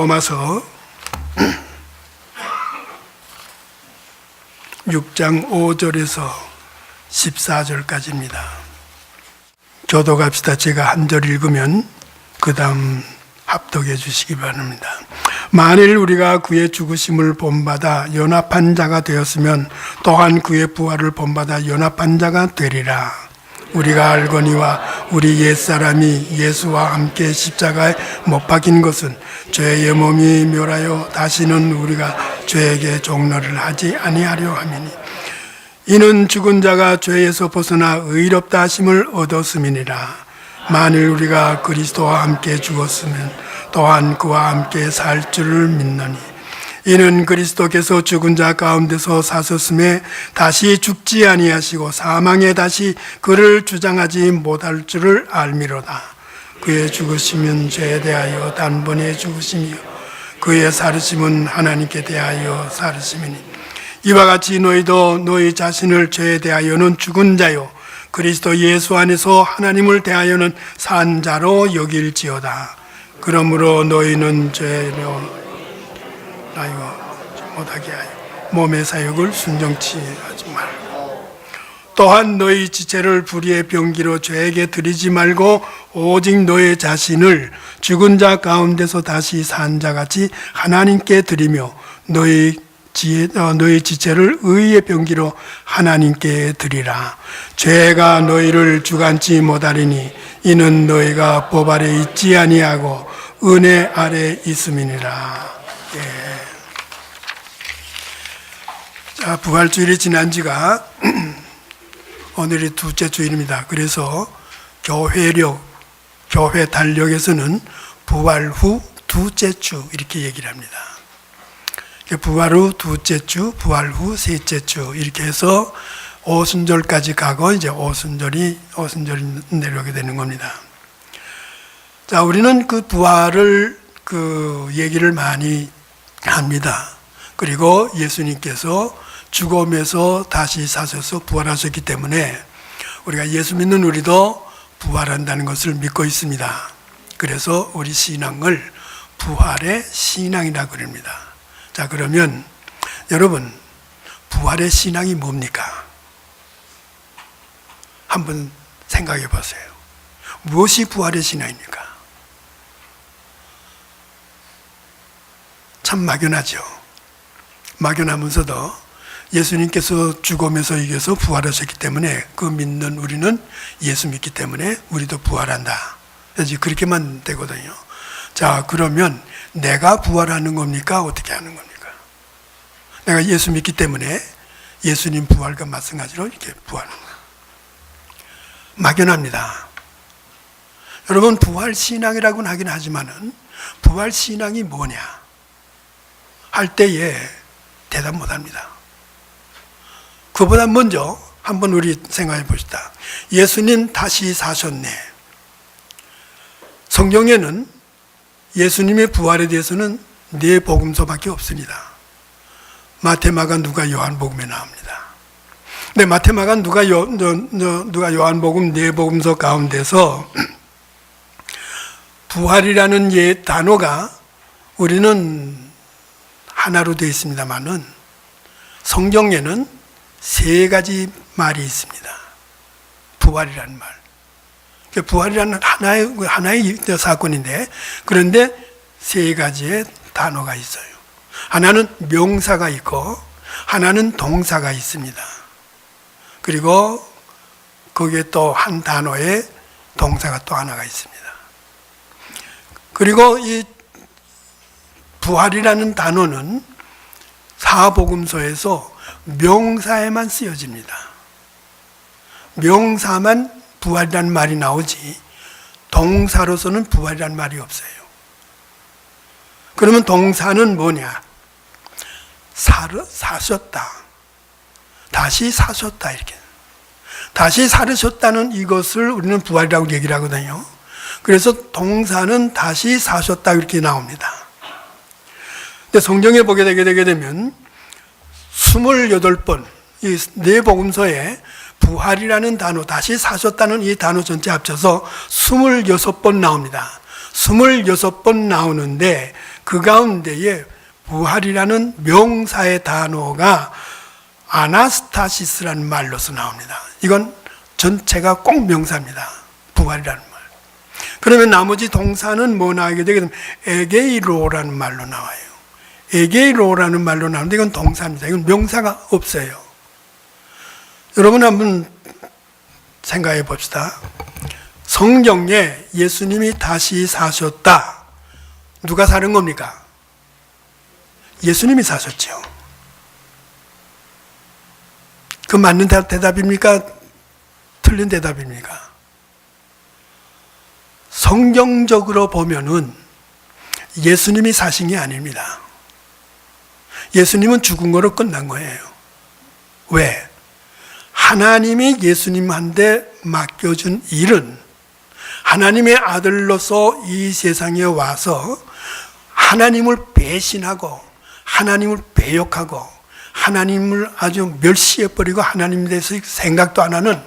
로마서 6장 5절에서 14절까지입니다. 교독합시다. 제가 한 절 읽으면 그 다음 합독해 주시기 바랍니다. 만일 우리가 그의 죽으심을 본받아 연합한 자가 되었으면 또한 그의 부활을 본받아 연합한 자가 되리라. 우리가 알거니와 우리 옛사람이 예수와 함께 십자가에 못 박힌 것은 죄의 몸이 멸하여 다시는 우리가 죄에게 종노를 하지 아니하려 함이니 이는 죽은 자가 죄에서 벗어나 의롭다 하심을 얻었음이니라. 만일 우리가 그리스도와 함께 죽었으면 또한 그와 함께 살 줄을 믿노니 이는 그리스도께서 죽은 자 가운데서 사셨음에 다시 죽지 아니하시고 사망에 다시 그를 주장하지 못할 줄을 알미로다. 그의 죽으심은 죄에 대하여 단번에 죽으심이요 그의 살으심은 하나님께 대하여 살으심이니 이와 같이 너희도 너희 자신을 죄에 대하여는 죽은 자요 그리스도 예수 안에서 하나님을 대하여는 산 자로 여길지어다. 그러므로 너희는 죄로 나이와 못하게 하여 몸의 사욕을 순종치 하지 말고 또한 너희 지체를 불의의 병기로 죄에게 드리지 말고 오직 너희 자신을 죽은 자 가운데서 다시 산 자같이 하나님께 드리며 너희 지체를 의의 병기로 하나님께 드리라. 죄가 너희를 주관치 못하리니 이는 너희가 법 아래 있지 아니하고 은혜 아래 있음이니라. 자, 부활주일이 지난 지가 오늘이 둘째 주일입니다. 그래서 교회 달력에서는 부활 후 둘째 주 이렇게 얘기를 합니다. 부활 후 둘째 주, 부활 후 셋째 주 이렇게 해서 오순절까지 가고 이제 오순절이 내려오게 되는 겁니다. 자, 우리는 그 부활을 얘기를 많이 합니다. 그리고 예수님께서 죽음에서 다시 사셔서 부활하셨기 때문에 우리가 예수 믿는 우리도 부활한다는 것을 믿고 있습니다. 그래서 우리 신앙을 부활의 신앙이라고 그럽니다. 자, 그러면 여러분 부활의 신앙이 뭡니까? 한번 생각해 보세요. 무엇이 부활의 신앙입니까? 참 막연하죠. 막연하면서도 예수님께서 죽음에서 이겨서 부활하셨기 때문에 그 믿는 우리는 예수 믿기 때문에 우리도 부활한다. 그래서 그렇게만 되거든요. 자, 그러면 내가 부활하는 겁니까? 어떻게 하는 겁니까? 내가 예수 믿기 때문에 예수님 부활과 마찬가지로 이렇게 부활하는 거예요. 막연합니다. 여러분 부활 신앙이라고는 하긴 하지만은 부활 신앙이 뭐냐 할 때에 대답 못합니다. 그보다 먼저 한번 우리 생각해 봅시다. 예수님 다시 사셨네. 성경에는 예수님의 부활에 대해서는 네 복음서밖에 없습니다. 마태, 마가, 누가, 요한복음에 나옵니다. 근데 마태, 마가, 누가, 요한복음 네 복음서 가운데서 부활이라는 단어가 우리는 하나로 되어 있습니다만은 성경에는 세 가지 말이 있습니다. 부활이라는 말. 부활이라는 하나의 사건인데 그런데 세 가지의 단어가 있어요. 하나는 명사가 있고 하나는 동사가 있습니다. 그리고 거기에 또 한 단어의 동사가 또 하나가 있습니다. 그리고 이 부활이라는 단어는 사복음서에서 명사에만 쓰여집니다. 명사만 부활이라는 말이 나오지 동사로서는 부활이라는 말이 없어요. 그러면 동사는 뭐냐? 사셨다. 다시 사셨다 이렇게. 다시 살으셨다는 이것을 우리는 부활이라고 얘기를 하거든요. 그래서 동사는 다시 사셨다 이렇게 나옵니다. 근데 성경에 보게 되게 되면 28번 이 네 복음서에 부활이라는 단어, 다시 사셨다는 이 단어 전체 합쳐서 26번 나옵니다. 26번 나오는데 그 가운데에 부활이라는 명사의 단어가 아나스타시스라는 말로서 나옵니다. 이건 전체가 꼭 명사입니다. 부활이라는 말. 그러면 나머지 동사는 뭐 나오게 되게 되면 에게이로라는 말로 나와요. 에게이로라는 말로 나오는데 이건 동사입니다. 이건 명사가 없어요. 여러분 한번 생각해 봅시다. 성경에 예수님이 다시 사셨다. 누가 사는 겁니까? 예수님이 사셨죠. 그 맞는 대답입니까? 틀린 대답입니까? 성경적으로 보면은 예수님이 사신 게 아닙니다. 예수님은 죽은 거로 끝난 거예요. 왜? 하나님이 예수님한테 맡겨준 일은 하나님의 아들로서 이 세상에 와서 하나님을 배신하고 하나님을 배역하고 하나님을 아주 멸시해버리고 하나님에 대해서 생각도 안 하는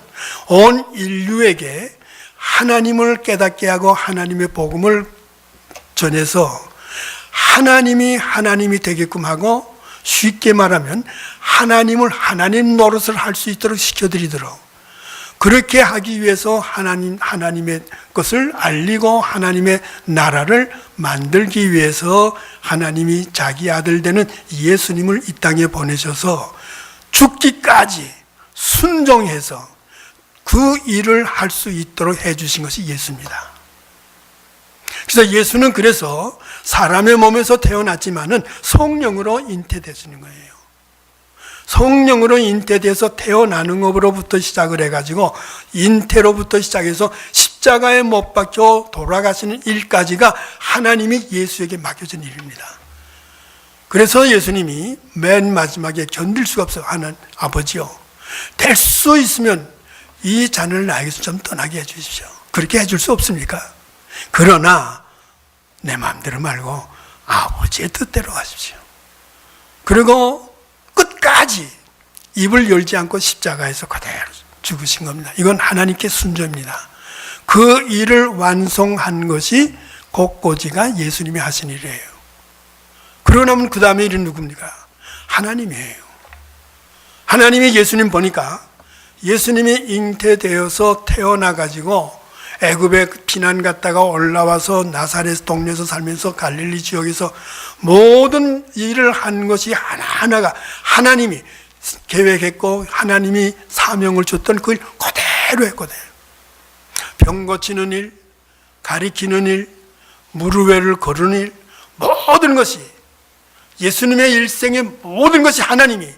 온 인류에게 하나님을 깨닫게 하고 하나님의 복음을 전해서 하나님이 되게끔 하고 쉽게 말하면 하나님 노릇을 할 수 있도록 시켜드리도록 그렇게 하기 위해서 하나님의 것을 알리고 하나님의 나라를 만들기 위해서 하나님이 자기 아들 되는 예수님을 이 땅에 보내셔서 죽기까지 순종해서 그 일을 할 수 있도록 해주신 것이 예수입니다. 그래서 예수는 그래서 사람의 몸에서 태어났지만은 성령으로 잉태되시는 거예요. 성령으로 잉태돼서 태어나는 것으로부터 시작을 해가지고 잉태로부터 시작해서 십자가에 못 박혀 돌아가시는 일까지가 하나님이 예수에게 맡겨진 일입니다. 그래서 예수님이 맨 마지막에 견딜 수가 없어요. 하나님 아버지요, 될 수 있으면 이 잔을 나에게서 좀 떠나게 해주십시오. 그렇게 해줄 수 없습니까? 그러나 내 마음대로 말고 아버지의 뜻대로 하십시오. 그리고 끝까지 입을 열지 않고 십자가에서 그대로 죽으신 겁니다. 이건 하나님께 순종입니다. 그 일을 완성한 것이 곡고지가 예수님이 하신 일이에요. 그러고 나면 그 다음에 일은 누굽니까? 하나님이에요. 하나님이 예수님 보니까 예수님이 잉태되어서 태어나가지고 애굽에 피난 갔다가 올라와서 나사렛 동네에서 살면서 갈릴리 지역에서 모든 일을 한 것이 하나하나가 하나님이 계획했고 하나님이 사명을 줬던 그 일 그대로 했거든요. 병 고치는 일, 가리키는 일, 무릎 위를 거르는 일, 모든 것이 예수님의 일생의 모든 것이 하나님이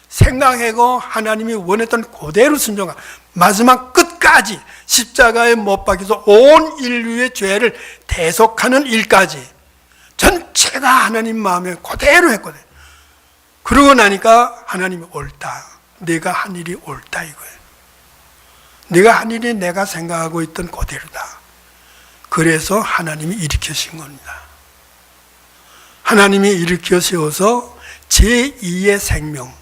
생각하고 하나님이 원했던 그대로 순종하고 마지막 끝까지 십자가에 못 박혀서 온 인류의 죄를 대속하는 일까지 전체가 하나님 마음에 그대로 했거든요. 그러고 나니까 하나님이 옳다. 내가 한 일이 옳다 이거예요. 내가 한 일이 내가 생각하고 있던 그대로다. 그래서 하나님이 일으키신 겁니다. 하나님이 일으켜 세워서 제2의 생명,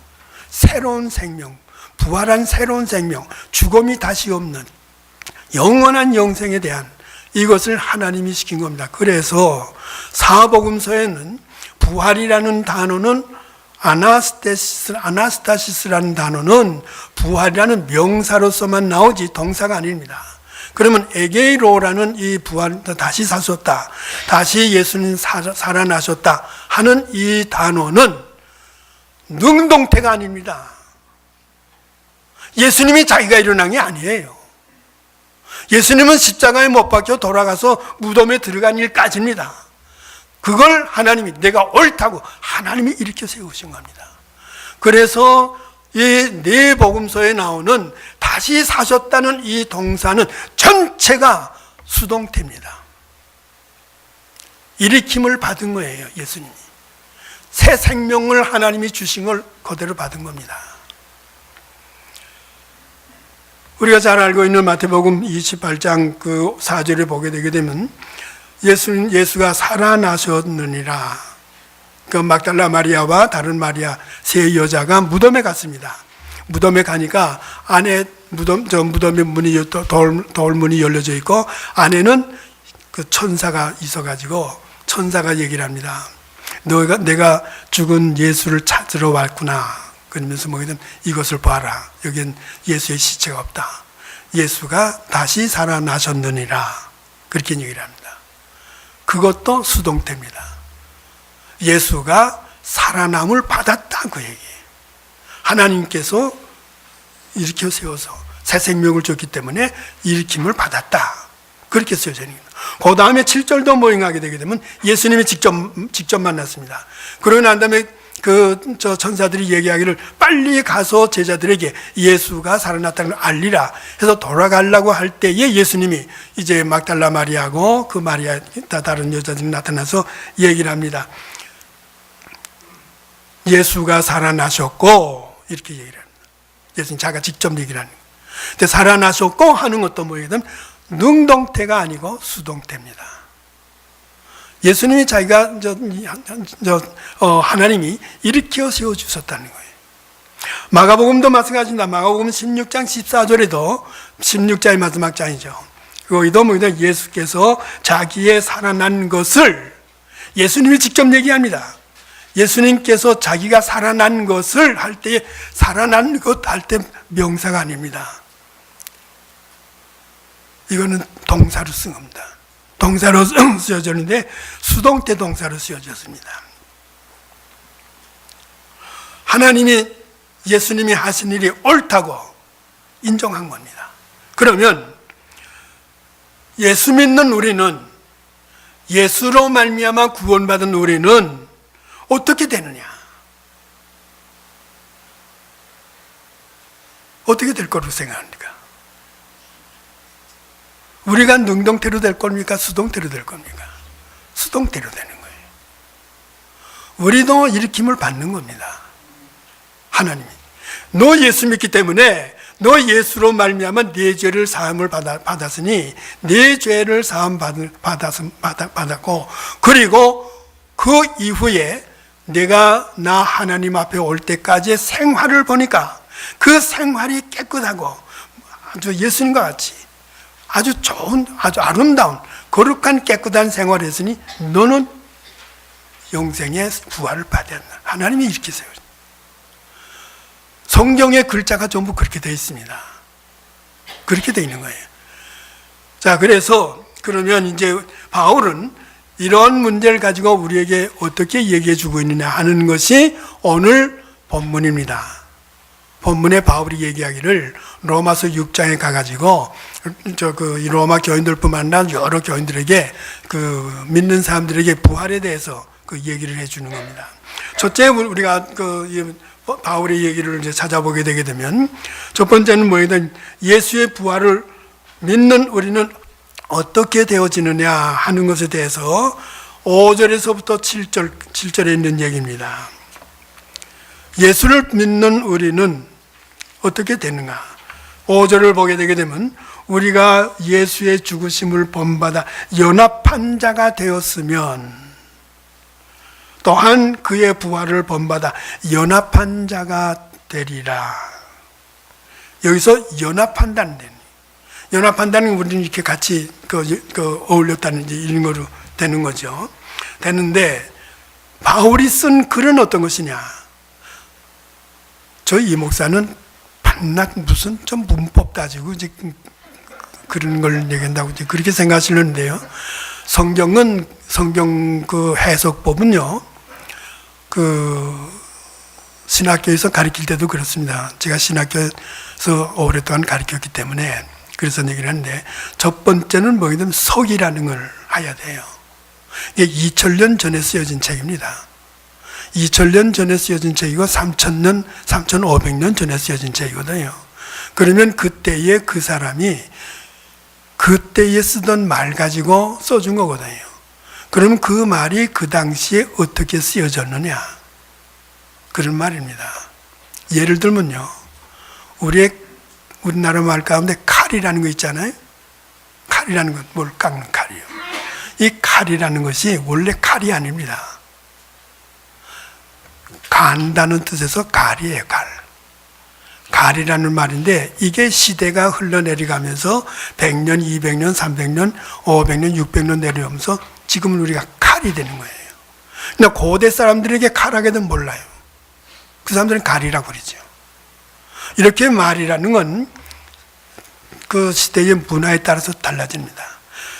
새로운 생명, 부활한 새로운 생명, 죽음이 다시 없는 영원한 영생에 대한 이것을 하나님이 시킨 겁니다. 그래서 사복음서에는 부활이라는 단어는 아나스타시스라는 단어는 부활이라는 명사로서만 나오지 동사가 아닙니다. 그러면 에게이로라는 이 부활, 다시 사셨다, 다시 예수님 살아나셨다 하는 이 단어는 능동태가 아닙니다. 예수님이 자기가 일어난 게 아니에요. 예수님은 십자가에 못 박혀 돌아가서 무덤에 들어간 일까지입니다. 그걸 하나님이 내가 옳다고 하나님이 일으켜 세우신 겁니다. 그래서 이 네 복음서에 나오는 다시 사셨다는 이 동사는 전체가 수동태입니다. 일으킴을 받은 거예요, 예수님이. 새 생명을 하나님이 주신 걸 그대로 받은 겁니다. 우리가 잘 알고 있는 마태복음 28장 그 4절에 보게 되게 되면 예수가 살아나셨느니라. 그 막달라 마리아와 다른 마리아 세 여자가 무덤에 갔습니다. 무덤에 가니까 안에 무덤의 문이 돌문이 열려져 있고 안에는 그 천사가 있어가지고 천사가 얘기를 합니다. 내가 죽은 예수를 찾으러 왔구나. 그러면서 뭐든 이것을 봐라. 여긴 예수의 시체가 없다. 예수가 다시 살아나셨느니라. 그렇게 얘기를 합니다. 그것도 수동태입니다. 예수가 살아남을 받았다. 그 얘기. 하나님께서 일으켜 세워서 새 생명을 줬기 때문에 일으킴을 받았다. 그렇게 쓰여져 있는 겁니다. 그 다음에 7절도 모행하게 되게 되면 예수님이 직접 만났습니다. 그러고 난 다음에 천사들이 얘기하기를 빨리 가서 제자들에게 예수가 살아났다는 걸 알리라 해서 돌아가려고 할 때에 예수님이 이제 막달라 마리아하고 그 마리아 다른 여자들이 나타나서 얘기를 합니다. 예수가 살아나셨고 이렇게 얘기를 합니다. 예수님 자기가 직접 얘기를 하는 거예요. 근데 살아나셨고 하는 것도 뭐냐면 능동태가 아니고 수동태입니다. 예수님이 자기가 하나님이 일으켜 세워주셨다는 거예요. 마가복음도 마찬가지입니다. 마가복음 16장 14절에도 16장의 마지막 장이죠. 거기도 뭐냐 예수께서 자기의 살아난 것을 예수님이 직접 얘기합니다. 예수님께서 자기가 살아난 것을 할 때 살아난 것 할 때 명사가 아닙니다. 이거는 동사로 쓴 겁니다. 동사로 쓰여졌는데 수동태 동사로 쓰여졌습니다. 하나님이 예수님이 하신 일이 옳다고 인정한 겁니다. 그러면 예수 믿는 우리는 예수로 말미암아 구원받은 우리는 어떻게 되느냐? 어떻게 될 거로 생각합니까? 우리가 능동태로 될 겁니까? 수동태로 될 겁니까? 수동태로 되는 거예요. 우리도 일으킴을 받는 겁니다. 하나님이 너 예수 믿기 때문에 너 예수로 말미암아 네 죄를 사함을 받았으니 네 죄를 사함 받았고 그리고 그 이후에 내가 나 하나님 앞에 올 때까지의 생활을 보니까 그 생활이 깨끗하고 아주 예수님과 같이 아주 좋은, 아주 아름다운, 거룩한 깨끗한 생활을 했으니 너는 영생의 부활을 받았나. 하나님이 이렇게 세워요. 성경의 글자가 전부 그렇게 되어 있습니다. 그렇게 되어 있는 거예요. 자, 그래서 그러면 이제 바울은 이런 문제를 가지고 우리에게 어떻게 얘기해 주고 있느냐 하는 것이 오늘 본문입니다. 본문에 바울이 얘기하기를 로마서 6장에 가가지고 이 로마 교인들뿐만 아니라 여러 교인들에게 믿는 사람들에게 부활에 대해서 얘기를 해주는 겁니다. 첫째 우리가 바울의 얘기를 이제 찾아보게 되게 되면 첫 번째는 뭐냐면 예수의 부활을 믿는 우리는 어떻게 되어지느냐 하는 것에 대해서 5절에서부터 7절에 있는 얘기입니다. 예수를 믿는 우리는 어떻게 되는가? 5절을 보게 되게 되면 우리가 예수의 죽으심을 본받아 연합한 자가 되었으면 또한 그의 부활을 본받아 연합한 자가 되리라. 여기서 연합한다는 데 연합한다는 건 우리는 이렇게 같이 어울렸다는 이런 거로 되는 거죠. 되는데 바울이 쓴 글은 어떤 것이냐? 저희 이 목사는 반낙 무슨 좀 문법 따지고 이제 그런 걸 얘기한다고 이제 그렇게 생각하시는데요. 성경 해석법은요. 신학교에서 가르칠 때도 그렇습니다. 제가 신학교에서 오랫동안 가르쳤기 때문에 그래서 얘기를 하는데 첫 번째는 뭐냐면 서기라는 걸 해야 돼요. 이게 2000년 전에 쓰여진 책입니다. 2000년 전에 쓰여진 책이고 3000년, 3500년 전에 쓰여진 책이거든요. 그러면 그때에 그 사람이 그때에 쓰던 말 가지고 써준 거거든요. 그러면 그 말이 그 당시에 어떻게 쓰여졌느냐 그런 말입니다. 예를 들면요. 우리나라 말 가운데 칼이라는 거 있잖아요. 칼이라는 건 뭘 깎는 칼이요. 이 칼이라는 것이 원래 칼이 아닙니다. 간다는 뜻에서 갈이에요. 갈이라는 말인데 이게 시대가 흘러내려가면서 100년, 200년, 300년, 500년, 600년 내려오면서 지금은 우리가 칼이 되는 거예요. 근데 고대 사람들에게 칼하게는 몰라요. 그 사람들은 갈이라고 그러죠. 이렇게 말이라는 건 그 시대의 문화에 따라서 달라집니다.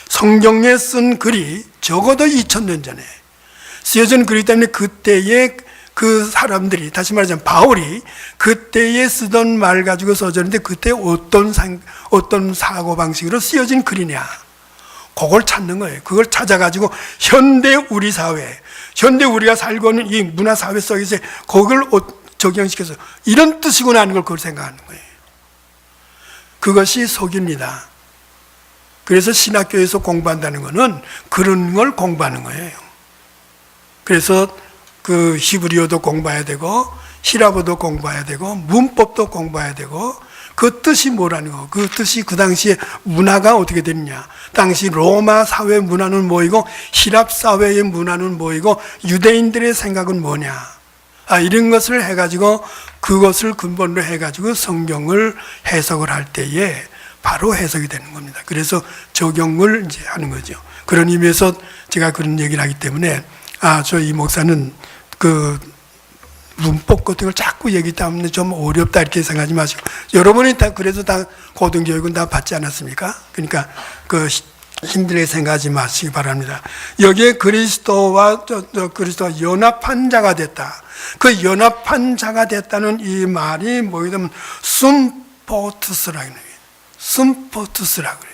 성경에 쓴 글이 적어도 2000년 전에 쓰여진 글이기 때문에 그때의 그 사람들이, 다시 말하자면 바울이 그때에 쓰던 말 가지고 써졌는데 그때 어떤 사고방식으로 쓰여진 글이냐, 그걸 찾는 거예요. 그걸 찾아가지고 현대 우리 사회, 현대 우리가 살고 있는 이 문화사회 속에서 그걸 적용시켜서 이런 뜻이구나 하는 걸 그걸 생각하는 거예요. 그것이 속입니다. 그래서 신학교에서 공부한다는 것은 그런 걸 공부하는 거예요. 그래서 그 히브리어도 공부해야 되고 히라보도 공부해야 되고 문법도 공부해야 되고 그 뜻이 뭐라는 거, 그 뜻이 그 당시에 문화가 어떻게 됐냐, 당시 로마 사회 문화는 뭐이고 히랍 사회의 문화는 뭐이고 유대인들의 생각은 뭐냐, 이런 것을 해가지고 그것을 근본으로 해가지고 성경을 해석을 할 때에 바로 해석이 되는 겁니다. 그래서 적용을 이제 하는 거죠. 그런 의미에서 제가 그런 얘기를 하기 때문에 저 이 목사는 그 문법 같은 걸 자꾸 얘기 때문에 좀 어렵다 이렇게 생각하지 마시고, 여러분이 다 그래도 다 고등교육은 다 받지 않았습니까? 그러니까 그 힘들게 생각하지 마시기 바랍니다. 여기에 그리스도와 그리스도가 연합한 자가 됐다. 그 연합한 자가 됐다는 이 말이 뭐냐면 숨포투스라고 해요. 숨포투스라고 해요.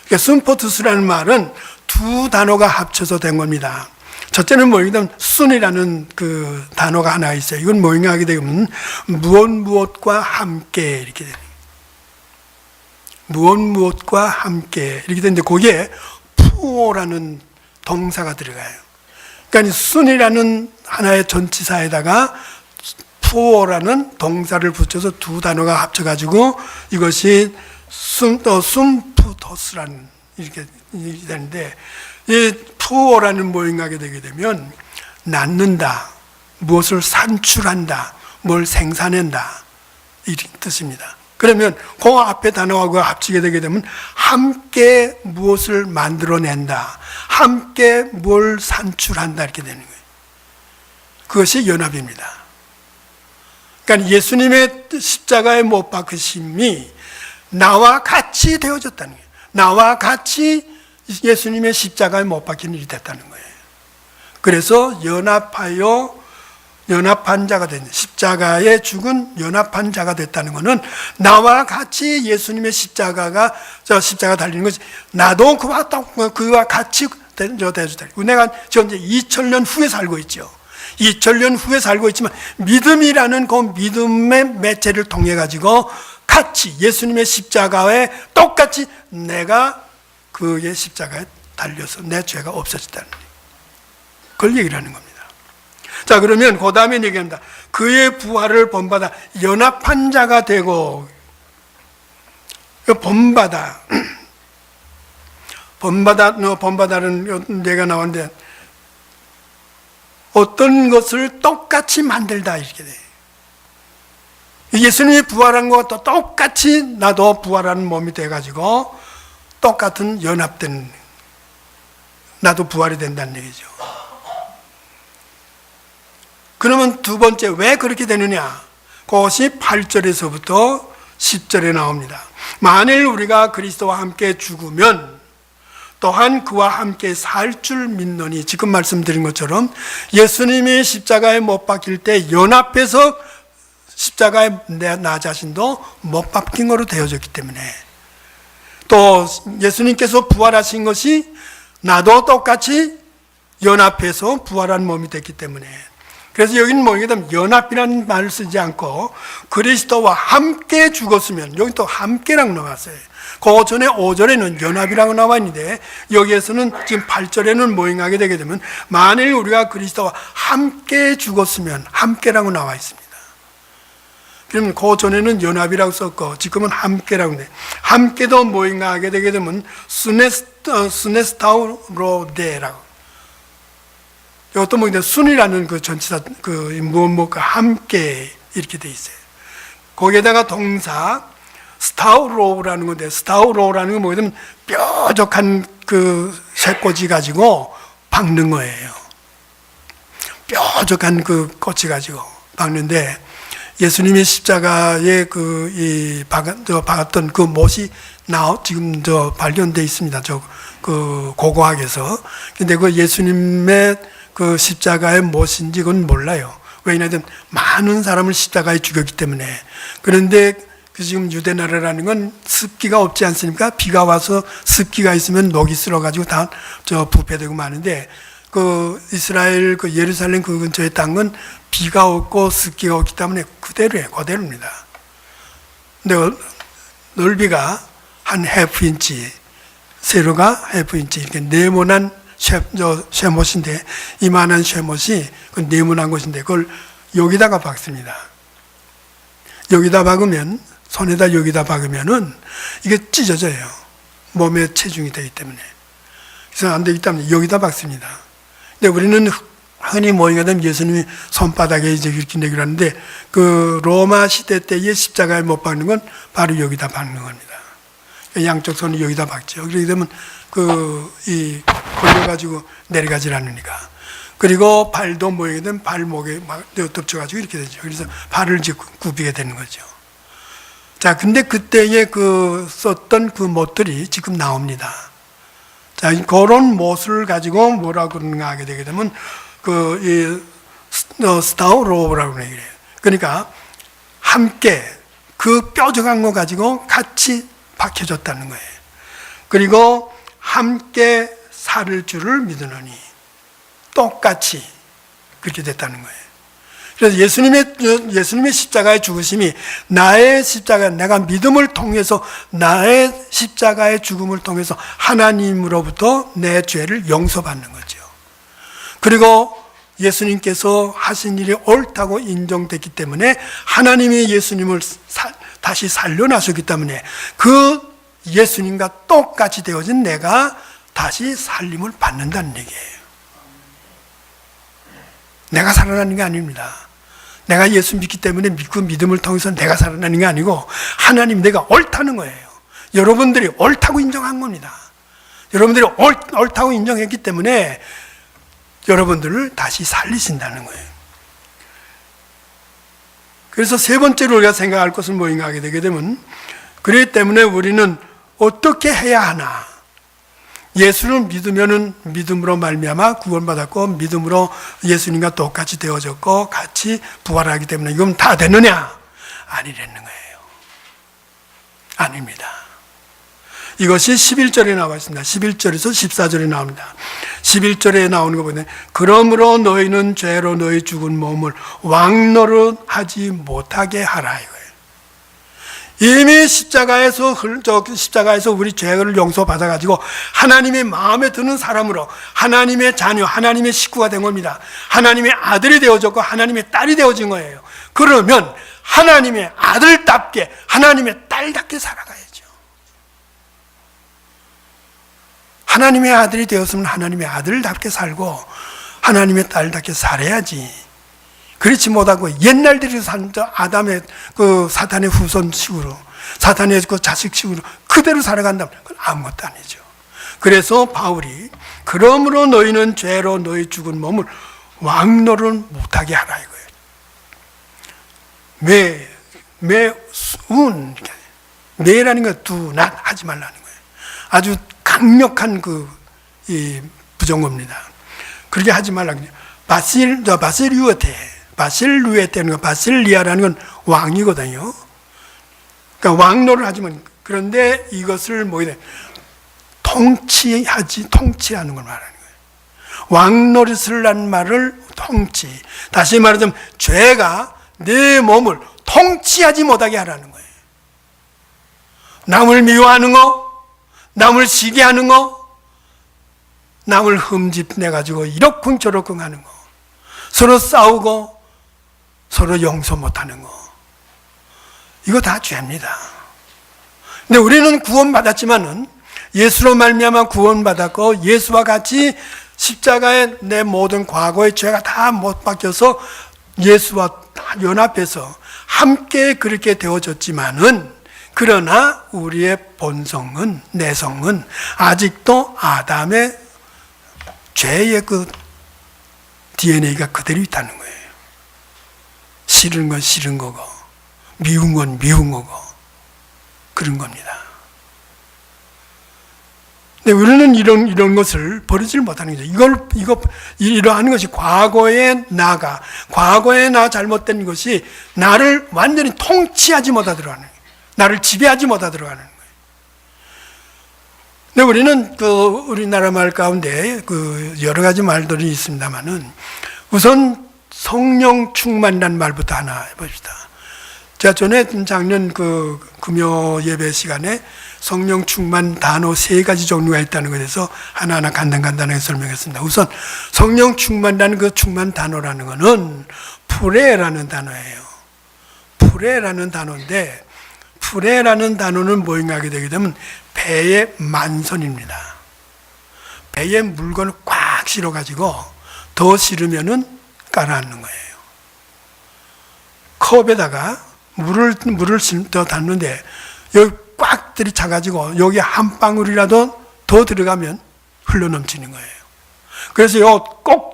그러니까 숨포투스라는 말은 두 단어가 합쳐서 된 겁니다. 첫째는 뭐냐면 순이라는 그 단어가 하나 있어요. 이건 뭐냐 하게 되면 무엇과 함께 이렇게 돼요. 무엇과 함께 이렇게 되는데 거기에 푸오라는 동사가 들어가요. 그러니까 순이라는 하나의 전치사에다가 푸오라는 동사를 붙여서 두 단어가 합쳐가지고 이것이 숨푸토스라는 이렇게 되는데, 이 푸오라는 뭐인가 하게 되게 되면 낳는다, 무엇을 산출한다, 뭘 생산한다 이런 뜻입니다. 그러면 그 앞에 단어하고 합치게 되게 되면 함께 무엇을 만들어낸다, 함께 뭘 산출한다 이렇게 되는 거예요. 그것이 연합입니다. 그러니까 예수님의 십자가에 못 박으심이 나와 같이 되어졌다는 거예요. 나와 같이 예수님의 십자가에 못 박힌 일이 됐다는 거예요. 그래서 연합한 자가 된, 십자가에 죽은 연합한 자가 됐다는 것은 나와 같이 예수님의 십자가 달리는 것이 나도 그와 같이 되어주다. 내가 지금 이제 2000년 후에 살고 있죠. 2000년 후에 살고 있지만 믿음이라는 그 믿음의 매체를 통해 가지고 같이 예수님의 십자가에 똑같이 내가 그의 십자가에 달려서 내 죄가 없어졌다는 거예요. 그걸 얘기를 하는 겁니다. 자, 그러면 그 다음에 얘기합니다. 그의 부활을 본받아 연합한 자가 되고, 본받아는 얘가 나오는데 어떤 것을 똑같이 만들다 이렇게 돼요. 예수님이 부활한 것과 똑같이 나도 부활하는 몸이 돼가지고 똑같은 연합된, 나도 부활이 된다는 얘기죠. 그러면 두 번째, 왜 그렇게 되느냐? 그것이 8절에서부터 10절에 나옵니다. 만일 우리가 그리스도와 함께 죽으면 또한 그와 함께 살 줄 믿노니, 지금 말씀드린 것처럼 예수님이 십자가에 못 박힐 때 연합해서 십자가에 나 자신도 못 박힌 거로 되어졌기 때문에, 또 예수님께서 부활하신 것이 나도 똑같이 연합해서 부활한 몸이 됐기 때문에, 그래서 여기는 뭐냐면 연합이라는 말을 쓰지 않고 그리스도와 함께 죽었으면, 여기 또 함께라고 나왔어요. 그 전에 5절에는 연합이라고 나와 있는데 여기에서는 지금 8절에는 모행하게 되게 되면 만일 우리가 그리스도와 함께 죽었으면, 함께라고 나와 있습니다. 그러면 그 전에는 연합이라고 썼고 지금은 함께라고 돼. 함께도 모행하게 되게 되면 스네스타우로데라고, 이것도 뭐냐, 순이라는 그 전치사 그 무엇과 함께 이렇게 돼 있어요. 거기에다가 동사 스타우로라는 건데, 스타우로라는 건 뭐냐면 뾰족한 그 쇠꼬지 가지고 박는 거예요. 뾰족한 그 꽃이 가지고 박는데, 예수님이 십자가에 박았던 그 못이 지금 발견돼 있습니다. 그 고고학에서. 근데 그 예수님의 그 십자가의 못인지 그건 몰라요. 왜냐하면 많은 사람을 십자가에 죽였기 때문에. 그런데 그 지금 유대 나라라는 건 습기가 없지 않습니까? 비가 와서 습기가 있으면 녹이 쓸어가지고 다 부패되고 마는데, 그 이스라엘 그 예루살렘 그 근처의 땅은 비가 없고 습기가 없기 때문에 그대로입니다. 근데 넓이가 한 해프 인치, 세로가 해프 인치, 이렇게 네모난 쇠못인데, 이만한 쇠못이 그 네모난 것인데, 그걸 여기다가 박습니다. 여기다 박으면, 손에다 여기다 박으면은 이게 찢어져요. 몸에 체중이 되기 때문에. 그래서 안 되기 때문에 여기다 박습니다. 근데 우리는 흔히 모이게 되면 예수님이 손바닥에 이제 이렇게 내기로 하는데, 그 로마 시대 때의 십자가에 못 박는 건 바로 여기다 박는 겁니다. 양쪽 손을 여기다 박죠. 그렇게 되면 걸려가지고 내려가질 않으니까. 그리고 발도 모이게 되면 발목에 막 덮쳐가지고 이렇게 되죠. 그래서 발을 이제 굽히게 되는 거죠. 자, 근데 그때에 썼던 그 못들이 지금 나옵니다. 자, 그런 못을 가지고 뭐라고 그러는가 하게 되게 되면, 스타우로우라고 그래요. 그러니까, 함께 그 뾰족한 거 가지고 같이 박혀졌다는 거예요. 그리고 함께 살 줄을 믿으노니 똑같이 그렇게 됐다는 거예요. 그래서 예수님의 십자가의 죽으심이 나의 십자가, 내가 믿음을 통해서 나의 십자가의 죽음을 통해서 하나님으로부터 내 죄를 용서받는 거죠. 그리고 예수님께서 하신 일이 옳다고 인정됐기 때문에 하나님이 예수님을 다시 살려나셨기 때문에 그 예수님과 똑같이 되어진 내가 다시 살림을 받는다는 얘기예요. 내가 살아나는 게 아닙니다. 내가 예수 믿기 때문에 그 믿음을 통해서 내가 살아나는 게 아니고 하나님 내가 옳다는 거예요. 여러분들이 옳다고 인정한 겁니다. 여러분들이 옳다고 인정했기 때문에 여러분들을 다시 살리신다는 거예요. 그래서 세 번째로 우리가 생각할 것은 뭐인가 하게 되게 되면, 그렇기 때문에 우리는 어떻게 해야 하나? 예수를 믿으면은 믿음으로 말미암아 구원받았고, 믿음으로 예수님과 똑같이 되어졌고 같이 부활하기 때문에 이건 다 되느냐? 아니라는 거예요. 아닙니다. 이것이 11절에 나와 있습니다. 11절에서 14절에 나옵니다. 11절에 나오는 거 보면, 그러므로 너희는 죄로 너희 죽은 몸을 왕노릇하지 못하게 하라 이거예요. 이미 십자가에서 우리 죄를 용서받아가지고 하나님의 마음에 드는 사람으로 하나님의 자녀, 하나님의 식구가 된 겁니다. 하나님의 아들이 되어졌고 하나님의 딸이 되어진 거예요. 그러면 하나님의 아들답게, 하나님의 딸답게 살아가야죠. 하나님의 아들이 되었으면 하나님의 아들답게 살고 하나님의 딸답게 살아야지. 그렇지 못하고 옛날들이 산 아담의 그 사탄의 후손식으로, 사탄의 그 자식식으로 그대로 살아간다면 그건 아무것도 아니죠. 그래서 바울이 그러므로 너희는 죄로 너희 죽은 몸을 왕노를 못하게 하라 이거예요. 매라는 건 do not 하지 말라는 거예요. 아주 강력한 이 부정어입니다. 그렇게 하지 말라는 거예요. 바실루에테는 바실리아라는 건 왕이거든요. 그러니까 왕노를 하지만, 그런데 이것을 통치하는 걸 말하는 거예요. 왕노릇을 한 말을 통치. 다시 말하자면 죄가 내 몸을 통치하지 못하게 하라는 거예요. 남을 미워하는 거, 남을 시기하는 거, 남을 흠집내가지고 이러쿵저러쿵 하는 거, 서로 싸우고 서로 용서 못하는 거, 이거 다 죄입니다. 근데 우리는 구원받았지만은 예수로 말미암아 구원받았고 예수와 같이 십자가에 내 모든 과거의 죄가 다 못 박혀서 예수와 연합해서 함께 그렇게 되어졌지만은, 그러나 우리의 본성은, 내성은 아직도 아담의 죄의 그 DNA가 그대로 있다는 거예요. 싫은 건 싫은 거고, 미운 건 미운 거고, 그런 겁니다. 근데 우리는 이런 것을 버리질 못하는 거죠. 이러한 것이 과거의 과거의 나 잘못된 것이 나를 완전히 통치하지 못하도록 하는 거예요. 나를 지배하지 못하도록 하는 거예요. 근데 우리는 우리나라 말 가운데 여러 가지 말들이 있습니다만은 우선 성령 충만이라는 말부터 하나 해봅시다. 제가 전에 작년 금요 예배 시간에 성령 충만 단어 3가지 종류가 있다는 것에서 하나하나 간단하게 설명했습니다. 우선 성령 충만이라는 그 충만 단어라는 것은 프레라는 단어예요. 프레라는 단어인데, 프레라는 단어는 뭐인가 하게 되게 되면 배의 만선입니다. 배에 물건을 꽉 실어가지고 더 실으면은 깔아앉는 거예요. 컵에다가 물을 더 담는데 여기 꽉 들이차가지고 여기 한 방울이라도 더 들어가면 흘러넘치는 거예요. 그래서 이거 꼭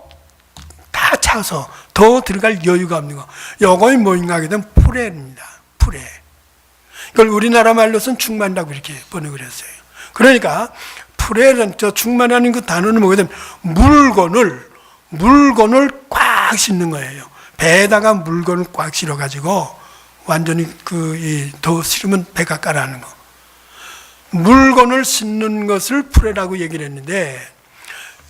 다 차서 더 들어갈 여유가 없는 거. 이거 뭐인가 하게 되면 프레입니다. 프레. 이걸 우리나라 말로서는 충만이라고 이렇게 번역을 했어요. 그러니까 프레는 충만하는 그 단어는 뭐게 되면 물건을 꽉 싣는 거예요. 배에다가 물건을 꽉 실어가지고 완전히 더 실으면 배가 가라앉는 거. 물건을 싣는 것을 프레라고 얘기를 했는데,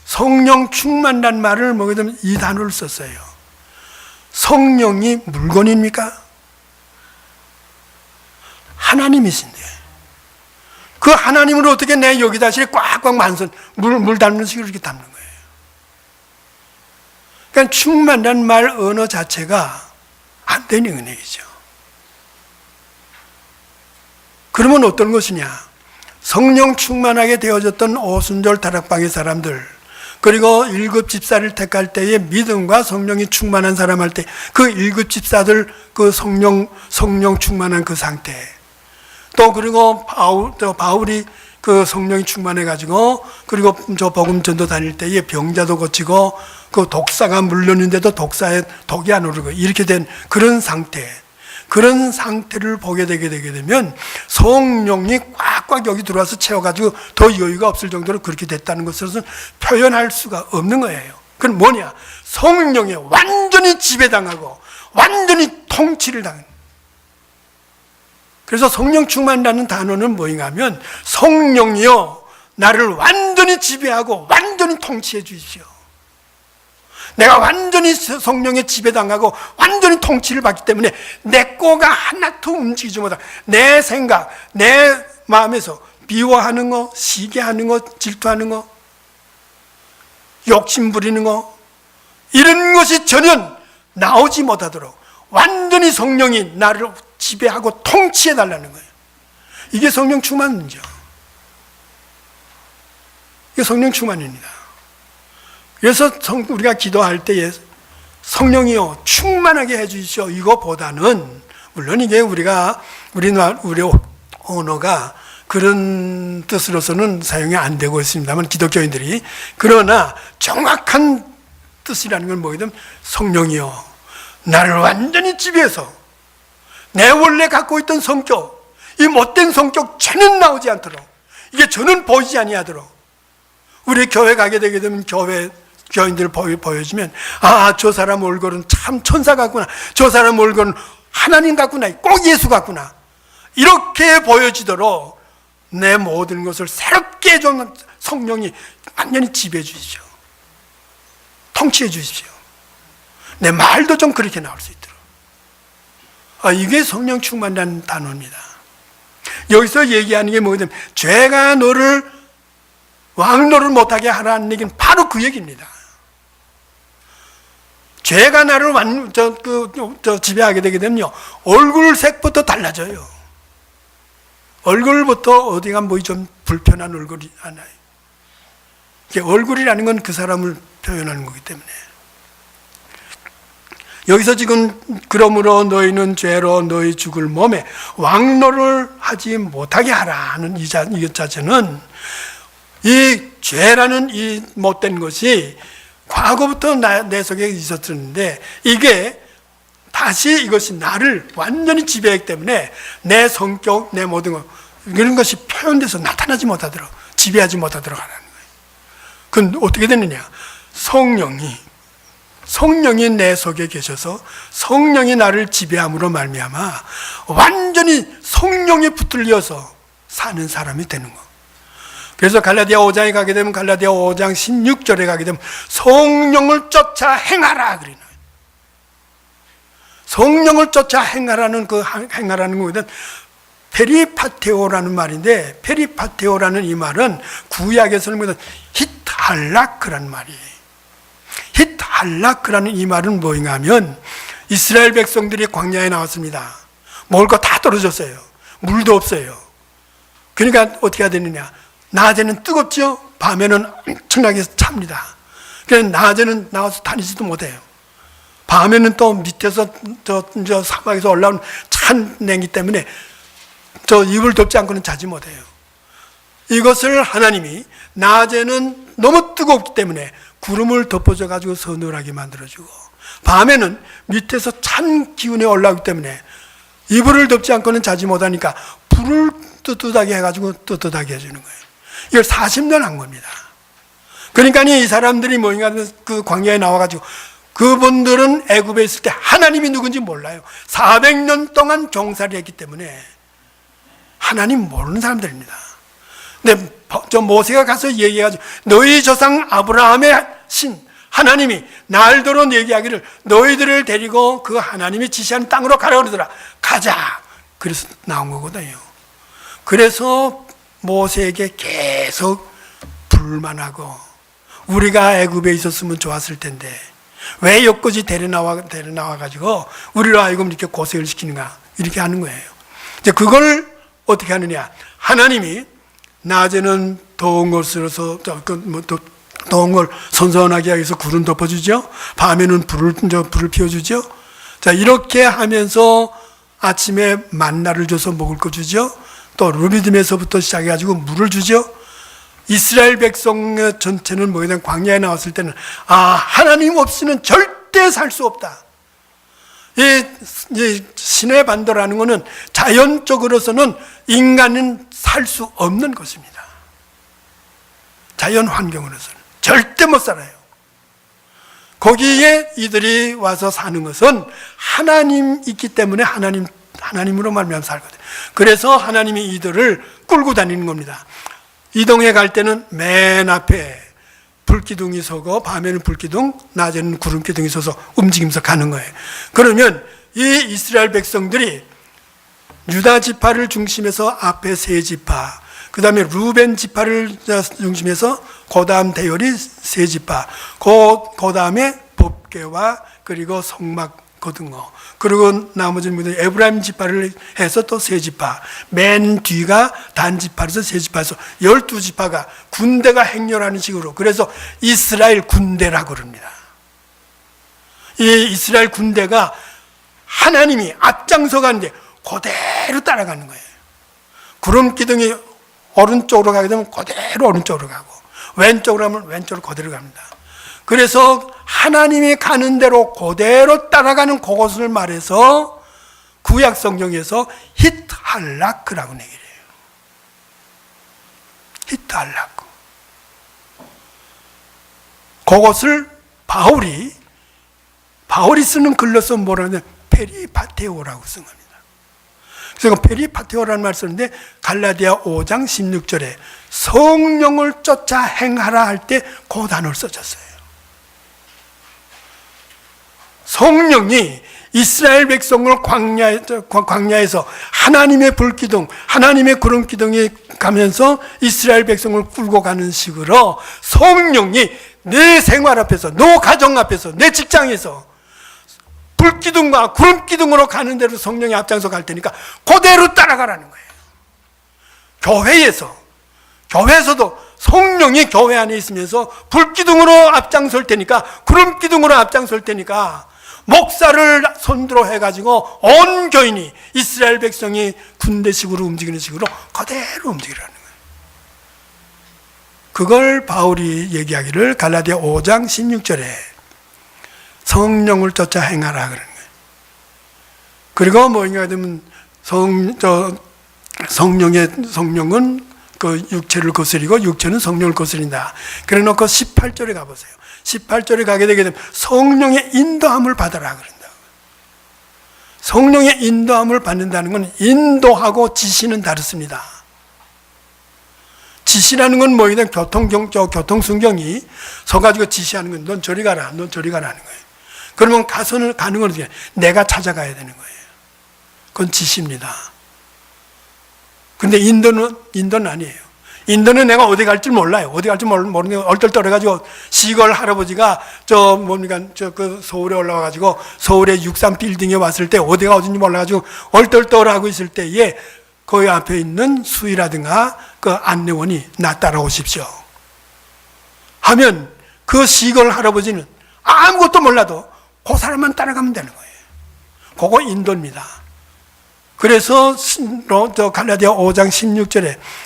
성령 충만이라는 말을 뭐게 되면 이 단어를 썼어요. 성령이 물건입니까? 하나님이신데 그 하나님을 어떻게 내 여기다 꽉꽉 만선 물 담는 식으로 이렇게 담는 거예요. 그러니까 충만이라는 말 언어 자체가 안 되는 은혜이죠. 그러면 어떤 것이냐? 성령 충만하게 되어졌던 오순절 다락방의 사람들, 그리고 1급 집사를 택할 때에 믿음과 성령이 충만한 사람 할 때 그 1급 집사들 그 성령 충만한 그 상태, 또 그리고 바울이 그 성령이 충만해가지고 그리고 저 복음 전도 다닐 때에 병자도 고치고 그 독사가 물렸는데도 독사에 독이 안 오르고 이렇게 된 그런 상태를 보게 되게 되면 성령이 꽉꽉 여기 들어와서 채워가지고 더 여유가 없을 정도로 그렇게 됐다는 것으로는 표현할 수가 없는 거예요. 그건 뭐냐? 성령에 완전히 지배당하고 완전히 통치를 당하는. 그래서 성령 충만이라는 단어는 뭐인가 하면 성령이여 나를 완전히 지배하고 완전히 통치해 주십시오. 내가 완전히 성령에 지배당하고 완전히 통치를 받기 때문에 내 거가 하나도 움직이지 못하고 내 생각, 내 마음에서 미워하는 거, 시기하는 거, 질투하는 거, 욕심 부리는 거, 이런 것이 전혀 나오지 못하도록 완전히 성령이 나를 지배하고 통치해 달라는 거예요. 이게 성령 충만이죠. 이게 성령 충만입니다. 그래서 우리가 기도할 때에 성령이요 충만하게 해주시오 이거보다는, 물론 이게 우리 언어가 그런 뜻으로서는 사용이 안 되고 있습니다만 기독교인들이, 그러나 정확한 뜻이라는 건 뭐냐면 성령이요 나를 완전히 지배해서 내 원래 갖고 있던 성격, 이 못된 성격 전혀 나오지 않도록, 이게 전혀 보이지 아니하도록, 우리 교회 가게 되게 되면 교인들 보여주면 저 사람 얼굴은 참 천사 같구나, 저 사람 얼굴은 하나님 같구나, 꼭 예수 같구나, 이렇게 보여지도록 내 모든 것을 새롭게 해주는 성령이 완전히 지배해 주십시오. 통치해 주십시오. 내 말도 좀 그렇게 나올 수 있도록. 이게 성령 충만이라는 단어입니다. 여기서 얘기하는 게 뭐냐면 죄가 너를 왕노를 못하게 하라는 얘기는 바로 그 얘기입니다. 죄가 나를 지배하게 되게 되면요 얼굴색부터 달라져요. 얼굴부터 어디가 뭐 좀 불편한 얼굴이 하나요. 얼굴이라는 건 그 사람을 표현하는 거기 때문에, 여기서 지금 그러므로 너희는 죄로 너희 죽을 몸에 왕노를 하지 못하게 하라는 이 자체는 이 죄라는 이 못된 것이 과거부터 내 속에 있었는데 이게 다시 이것이 나를 완전히 지배하기 때문에 내 성격, 내 모든 것 이런 것이 표현돼서 나타나지 못하도록 지배하지 못하도록 하는 거예요. 그건 어떻게 되느냐? 성령이 내 속에 계셔서 성령이 나를 지배함으로 말미암아 완전히 성령에 붙들려서 사는 사람이 되는 거. 그래서 갈라디아 5장에 가게 되면 갈라디아 5장 16절에 가게 되면 성령을 쫓아 행하라 그러는 거예요. 성령을 쫓아 행하라는 그 행하라는 것은 페리파테오라는 말인데, 페리파테오라는 이 말은 구약에서는 히탈라크라는 말이에요. 히탈라크라는 이 말은 뭐인가 하면 이스라엘 백성들이 광야에 나왔습니다. 먹을 거 다 떨어졌어요. 물도 없어요. 그러니까 어떻게 해야 되느냐? 낮에는 뜨겁죠? 밤에는 엄청나게 찹니다. 그래서 낮에는 나와서 다니지도 못해요. 밤에는 또 밑에서 저 사막에서 올라온 찬 냉기 때문에 저 이불 덮지 않고는 자지 못해요. 이것을 하나님이 낮에는 너무 뜨겁기 때문에 구름을 덮어줘 가지고 서늘하게 만들어주고, 밤에는 밑에서 찬 기운이 올라오기 때문에 이불을 덮지 않고는 자지 못하니까 불을 뜨뜻하게 해가지고 뜨뜻하게 해주는 거예요. 이걸 40년 한 겁니다. 그러니까 이 사람들이 뭐인가 그 광야에 나와가지고, 그분들은 애굽에 있을 때 하나님이 누군지 몰라요. 400년 동안 종살이 했기 때문에 하나님 모르는 사람들입니다. 근데 저 모세가 가서 얘기해가지고 너희 조상 아브라함의 신 하나님이 날도록 얘기하기를 너희들을 데리고 그 하나님이 지시하는 땅으로 가라 그러더라. 가자. 그래서 나온 거거든요. 그래서 모세에게 계속 불만하고, 우리가 애굽에 있었으면 좋았을 텐데 왜 여기까지 데려나와 가지고 우리로 하여금 이렇게 고생을 시키는가, 이렇게 하는 거예요. 이제 그걸 어떻게 하느냐? 하나님이 낮에는 더운 것으로서 더운 걸 선선하게 하기 위해서 구름 덮어주죠. 밤에는 불을 피워주죠. 자, 이렇게 하면서 아침에 만나를 줘서 먹을 거 주죠. 또 루비딤에서부터 시작해가지고 물을 주죠. 이스라엘 백성 전체는 뭐에 대한 광야에 나왔을 때는 하나님 없이는 절대 살 수 없다. 이 신의 반도라는 것은 자연적으로서는 인간은 살 수 없는 것입니다. 자연 환경으로서는 절대 못 살아요. 거기에 이들이 와서 사는 것은 하나님 있기 때문에 하나님으로 말미암아 살거든요. 그래서 하나님이 이들을 끌고 다니는 겁니다. 이동해 갈 때는 맨 앞에 불기둥이 서고, 밤에는 불기둥, 낮에는 구름기둥이 서서 움직이면서 가는 거예요. 그러면 이 이스라엘 백성들이 유다 지파를 중심해서 앞에 세 지파, 그 다음에 루벤 지파를 중심해서 그 다음 대열이 세 지파, 그 다음에 법궤와 그리고 성막거든요. 그리고 나머지 분들 에브라임 지파를 해서 또 세 지파, 맨 뒤가 단 지파에서 세 지파에서 12지파가 군대가 행렬하는 식으로, 그래서 이스라엘 군대라고 그럽니다. 이 이스라엘 군대가 하나님이 앞장서 가는데 그대로 따라가는 거예요. 구름 기둥이 오른쪽으로 가게 되면 그대로 오른쪽으로 가고, 왼쪽으로 하면 왼쪽으로 그대로 갑니다. 그래서 하나님이 가는 대로 그대로 따라가는 그것을 말해서 구약 성경에서 히탈라크라고 얘기를 해요. 히탈라크. 그것을 바울이 쓰는 글로서 뭐라고 하냐면 페리파테오라고 쓴 겁니다. 그래서 페리파테오라는 말을 쓰는데 갈라디아 5장 16절에 성령을 쫓아 행하라 할 때 그 단어를 써졌어요. 성령이 이스라엘 백성을 광야에서 하나님의 불기둥, 하나님의 구름기둥이 가면서 이스라엘 백성을 끌고 가는 식으로 성령이 내 생활 앞에서, 내 가정 앞에서, 내 직장에서 불기둥과 구름기둥으로 가는 대로 성령이 앞장서 갈 테니까 그대로 따라가라는 거예요. 교회에서도 성령이 교회 안에 있으면서 불기둥으로 앞장설 테니까, 구름기둥으로 앞장설 테니까 목사를 손들어 해가지고 온 교인이 이스라엘 백성이 군대식으로 움직이는 식으로 그대로 움직이라는 거예요. 그걸 바울이 얘기하기를 갈라디아 5장 16절에 성령을 쫓아 행하라 그러는 거예요. 그리고 뭐인가 되면 성령은 그 육체를 거스리고 육체는 성령을 거스린다. 그래 놓고 18절에 가보세요. 18절에 가게 되게 되면 성령의 인도함을 받아라 그런다. 성령의 인도함을 받는다는 건 인도하고 지시는 다릅니다. 지시라는 건 뭐이든 교통순경이 서가지고 지시하는 건 넌 저리 가라, 넌 저리 가라는 거예요. 그러면 가는 건 어떻게? 내가 찾아가야 되는 거예요. 그건 지시입니다. 근데 인도는 아니에요. 인도는 내가 어디 갈지 몰라요. 어디 갈지 모르는 게 얼떨떨해가지고 시골 할아버지가 그 서울에 올라와가지고 서울의 63 빌딩에 왔을 때 어디가 어딘지 몰라가지고 얼떨떨하고 있을 때에 거기 앞에 있는 수의라든가 그 안내원이 나 따라오십시오 하면 그 시골 할아버지는 아무것도 몰라도 그 사람만 따라가면 되는 거예요. 그거 인도입니다. 그래서 갈라디아 5장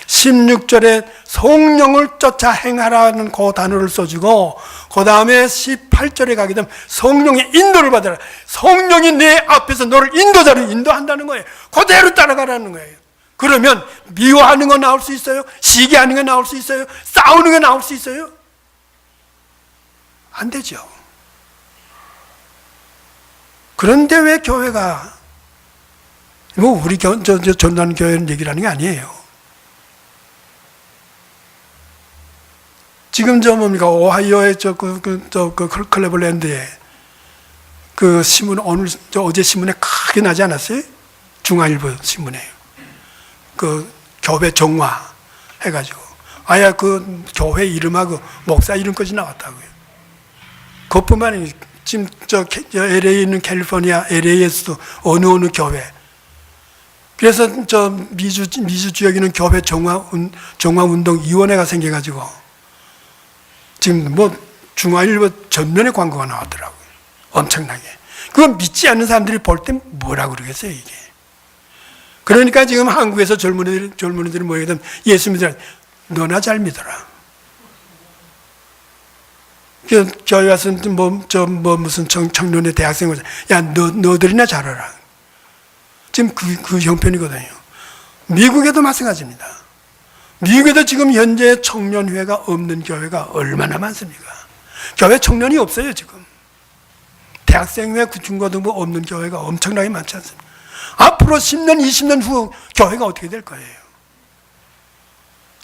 16절에 성령을 쫓아 행하라는 그 단어를 써주고 그 다음에 18절에 가게 되면 성령의 인도를 받아라. 성령이 내 앞에서 너를 인도자로 인도한다는 거예요. 그대로 따라가라는 거예요. 그러면 미워하는 거 나올 수 있어요? 시기하는 거 나올 수 있어요? 싸우는 거 나올 수 있어요? 안 되죠. 그런데 왜 교회가 우리 전도하는 교회는 얘기라는 게 아니에요. 지금 오하이오의 클레벌랜드에 그 신문 어제 신문에 크게 나지 않았어요? 중앙일보 신문에 그 교회 정화 해가지고 아야 그 교회 이름하고 목사 이름까지 나왔다고요. 그것뿐만 아니라 지금 LA에 있는 캘리포니아 LA에서도 어느 교회 그래서 미주 지역에 있는 교회 정화운동위원회가 생겨가지고 지금 중앙일보 전면에 광고가 나왔더라고요. 엄청나게. 그건 믿지 않는 사람들이 볼 때 뭐라고 그러겠어요, 이게. 그러니까 지금 한국에서 젊은이들이 모이게 예수 믿으라. 너나 잘 믿어라. 교회 와서 무슨 청년의 대학생 야, 너들이나 잘하라. 지금 그 형편이거든요. 미국에도 마찬가지입니다. 미국에도 지금 현재 청년회가 없는 교회가 얼마나 많습니까? 교회 청년이 없어요, 지금. 대학생회, 중고등부 없는 교회가 엄청나게 많지 않습니까? 앞으로 10년, 20년 후 교회가 어떻게 될 거예요?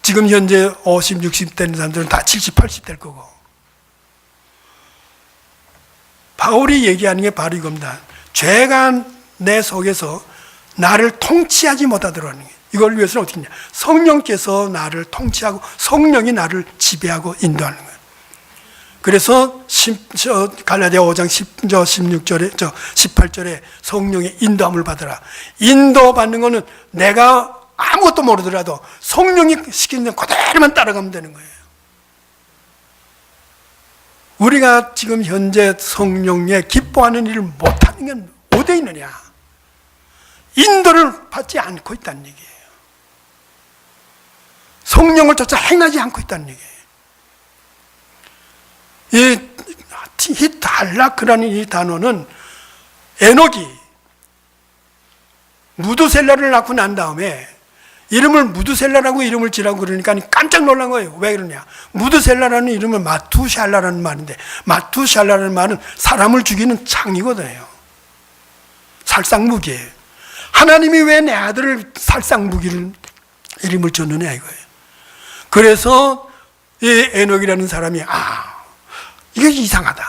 지금 현재 50, 60 되는 사람들은 다 70, 80 될 거고. 바울이 얘기하는 게 바로 이겁니다. 죄가 내 속에서 나를 통치하지 못하도록 하는 거예요. 이걸 위해서는 어떻게 했냐? 성령께서 나를 통치하고 성령이 나를 지배하고 인도하는 거예요. 그래서 갈라디아 5장 16절에 18절에 성령의 인도함을 받으라. 인도받는 거는 내가 아무것도 모르더라도 성령이 시키는 그대로만 따라가면 되는 거예요. 우리가 지금 현재 성령에 기뻐하는 일을 못하는 게 어디에 있느냐? 인도를 받지 않고 있다는 얘기예요. 성령을 쫓아 행하지 않고 있다는 얘기예요. 이 히탈라크라는 이 단어는 에녹이 무두셀라를 낳고 난 다음에 이름을 무두셀라라고 이름을 지라고 그러니까 깜짝 놀란 거예요. 왜 그러냐? 무두셀라라는 이름은 마투샬라라는 말인데 마투샬라라는 말은 사람을 죽이는 창이거든요. 살상무기예요. 하나님이 왜 내 아들을 살상무기를 이름을 줬느냐 이거예요. 그래서 이 에녹이라는 사람이 이게 이상하다.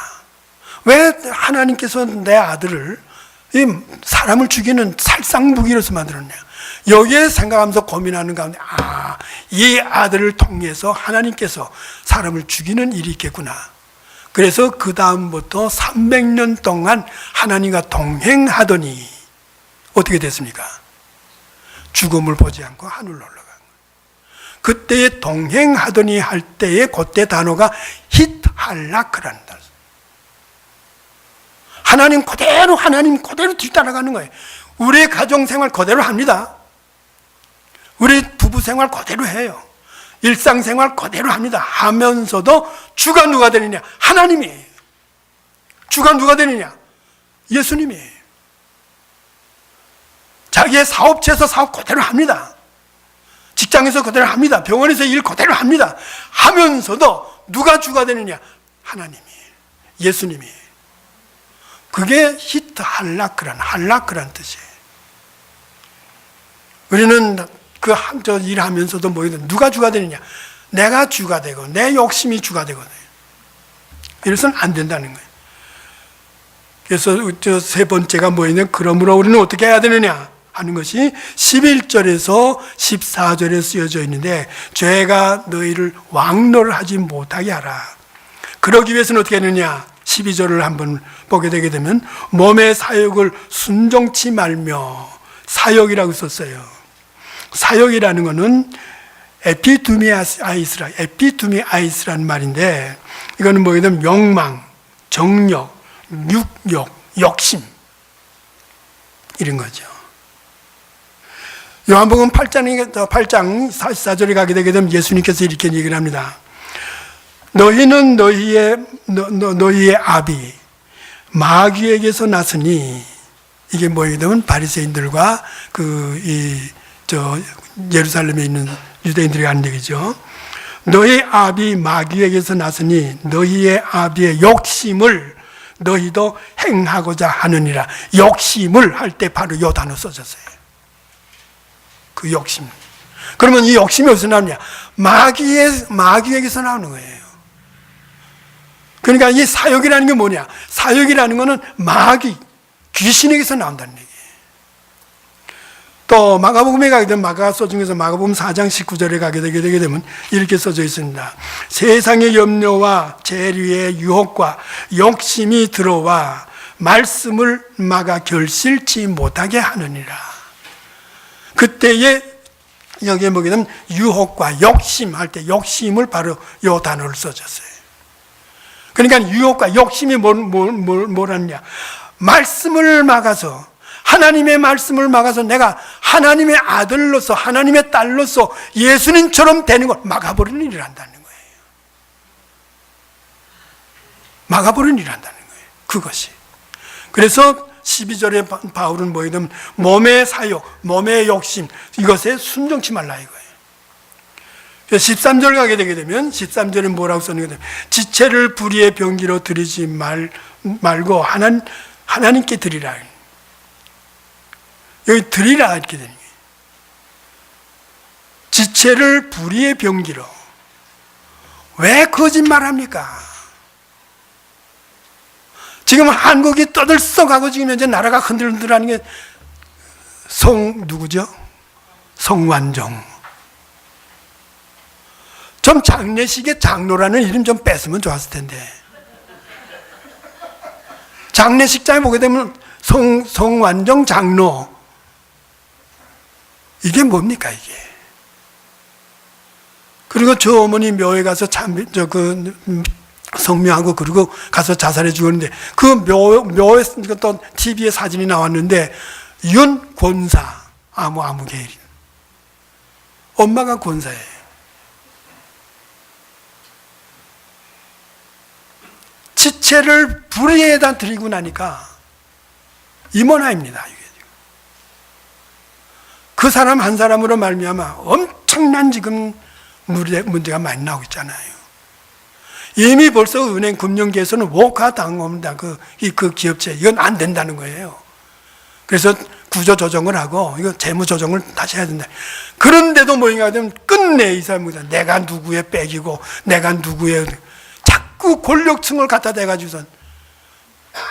왜 하나님께서 내 아들을 이 사람을 죽이는 살상무기로서 만들었냐. 여기에 생각하면서 고민하는 가운데 이 아들을 통해서 하나님께서 사람을 죽이는 일이 있겠구나. 그래서 그 다음부터 300년 동안 하나님과 동행하더니 어떻게 됐습니까? 죽음을 보지 않고 하늘로 올라간 거예요. 그때에 동행하더니 할 때에 그때 단어가 히탈라크라는 단어. 하나님 그대로 뒤따라가는 거예요. 우리의 가정생활 그대로 합니다. 우리 부부생활 그대로 해요. 일상생활 그대로 합니다. 하면서도 주가 누가 되느냐? 하나님이에요. 주가 누가 되느냐? 예수님이에요. 자기의 사업체에서 사업 그대로 합니다. 직장에서 그대로 합니다. 병원에서 일 그대로 합니다. 하면서도 누가 주가 되느냐? 하나님이에요. 예수님이에요. 그게 히트 할라크란 뜻이에요. 우리는 저 일하면서도 누가 주가 되느냐? 내가 주가 되고 내 욕심이 주가 되거든요. 이래서는 안 된다는 거예요. 그래서 저 세 번째가 뭐냐면 그러므로 우리는 어떻게 해야 되느냐 하는 것이 11절에서 14절에 쓰여져 있는데 죄가 너희를 왕노를 하지 못하게 하라. 그러기 위해서는 어떻게 하느냐? 12절을 한번 보게 되게 되면 몸의 사욕을 순종치 말며, 사욕이라고 썼어요. 사욕이라는 것은 에피투미아이스라는 말인데, 이거는 뭐게 되면 욕망, 정욕, 육욕, 욕심 이런 거죠. 요한복음 8장 44절에 가게 되게 되면 예수님께서 이렇게 얘기를 합니다. 너희는 너희의 아비 마귀에게서 났으니, 이게 뭐게 되면 바리새인들과 예루살렘에 있는 유대인들이 하는 얘기죠. 너희 아비 마귀에게서 났으니 너희의 아비의 욕심을 너희도 행하고자 하느니라. 욕심을 할 때 바로 이 단어 써졌어요. 그 욕심. 그러면 이 욕심이 어디서 나오냐? 마귀에게서 나오는 거예요. 그러니까 이 사욕이라는 게 뭐냐? 사욕이라는 것은 마귀, 귀신에게서 나온다는 얘기예요. 또 마가복음에 가게 되면, 마가서 중에서 마가복음 4장 19절에 가게 되게 되면 이렇게 써져 있습니다. 세상의 염려와 재류의 유혹과 욕심이 들어와 말씀을 막아 결실치 못하게 하느니라. 그때에 여기에 뭐게 되면 유혹과 욕심 할 때 욕심을 바로 이 단어를 써줬어요. 그러니까 유혹과 욕심이 뭐라느냐? 말씀을 막아서, 하나님의 말씀을 막아서 내가 하나님의 아들로서, 하나님의 딸로서 예수님처럼 되는 걸 막아버리는 일을 한다는 거예요. 막아버리는 일을 한다는 거예요. 그것이. 그래서 12절에 바울은 뭐이든 몸의 사욕, 몸의 욕심, 이것에 순종치 말라 이거예요. 13절 가게 되게 되면 13절에 뭐라고 썼는가? 지체를 불의의 병기로 드리지 말고 하나님께 드리라. 여기 드리라 이렇게 되는 거예요. 지체를 불의의 병기로. 왜 거짓말합니까? 지금 한국이 떠들썩하고 지금 현재 나라가 흔들흔들하는 게 누구죠? 성완종. 좀 장례식에 장로라는 이름 좀 뺐으면 좋았을 텐데. 장례식장에 보게 되면 성완종 장로. 이게 뭡니까, 이게? 그리고 저 어머니 묘에 가서 성묘하고 그리고 가서 자살해 죽었는데, 그 묘에 또 TV에 사진이 나왔는데, 윤 권사, 아무개일. 엄마가 권사예요. 지체를 불의에다 드리고 나니까 임원아입니다. 그 사람 한 사람으로 말미암아 엄청난 지금 문제가 많이 나오고 있잖아요. 이미 벌써 은행 금융계에서는 워카 당합니다. 그 기업체 이건 안 된다는 거예요. 그래서 구조 조정을 하고 이거 재무 조정을 다시 해야 된다. 그런데도 뭐인가 되면 끝내 이 사람입니다. 내가 누구의 빽이고 내가 누구의 자꾸 권력층을 갖다 대가지고선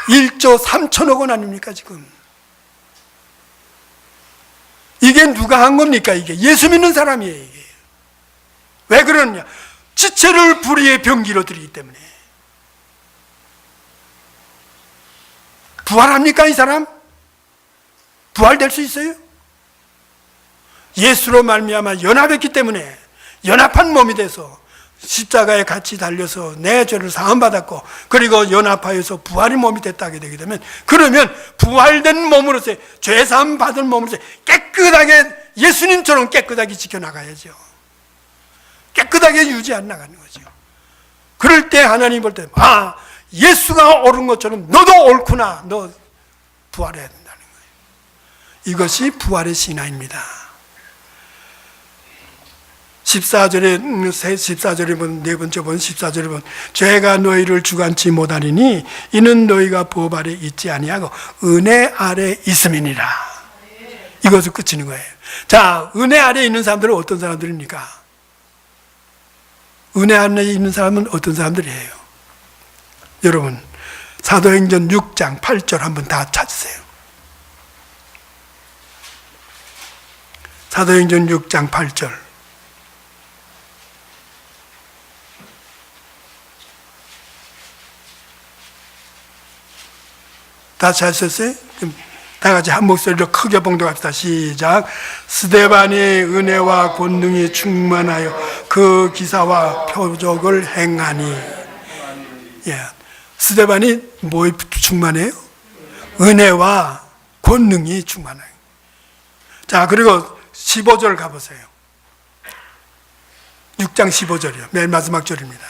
1조 3천억 원 아닙니까 지금? 이게 누가 한 겁니까? 이게 예수 믿는 사람이에요. 이게 왜 그러느냐? 지체를 불의의 병기로 드리기 때문에. 부활합니까 이 사람? 부활될 수 있어요? 예수로 말미암아 연합했기 때문에 연합한 몸이 돼서 십자가에 같이 달려서 내 죄를 사함받았고, 그리고 연합하여서 부활의 몸이 됐다게 되게 되면, 그러면 부활된 몸으로서 죄 사함 받은 몸으로서 깨끗하게 예수님처럼 깨끗하게 지켜나가야죠. 깨끗하게 유지해 나가는 거죠. 그럴 때 하나님 볼 때, 예수가 옳은 것처럼 너도 옳구나. 너 부활해야 된다는 거예요. 이것이 부활의 신앙입니다. 14절에 본 네 번째 본 14절에 본 죄가 너희를 주관치 못하리니 이는 너희가 법 아래 있지 아니하고 은혜 아래 있음이니라. 이것을 끝이는 거예요. 자, 은혜 아래 있는 사람들은 어떤 사람들입니까? 은혜 안에 있는 사람은 어떤 사람들이에요? 여러분, 사도행전 6장 8절 한번 다 찾으세요. 사도행전 6장 8절. 다 찾으셨어요? 그럼 다 같이 한 목소리로 크게 봉독합시다. 시작. 스데반의 은혜와 권능이 충만하여 그 기사와 표적을 행하니. 예. 스데반이 뭐에 충만해요? 은혜와 권능이 충만해요. 자, 그리고 15절 가보세요. 6장 15절이요. 맨 마지막 절입니다.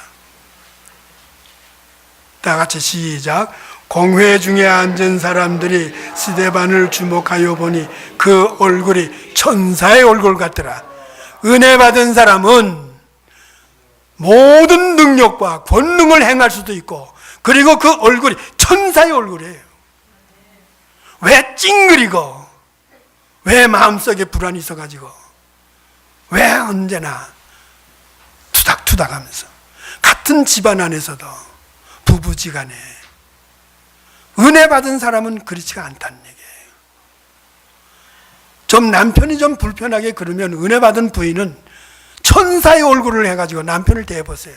다 같이 시작. 공회 중에 앉은 사람들이 스데반을 주목하여 보니 그 얼굴이 천사의 얼굴 같더라. 은혜 받은 사람은 모든 능력과 권능을 행할 수도 있고, 그리고 그 얼굴이 천사의 얼굴이에요. 왜 찡그리고, 왜 마음속에 불안이 있어가지고, 왜 언제나 투닥투닥 하면서, 같은 집안 안에서도 부부지간에 은혜 받은 사람은 그렇지가 않다는 얘기예요. 좀 남편이 좀 불편하게 그러면 은혜 받은 부인은 천사의 얼굴을 해가지고 남편을 대해보세요.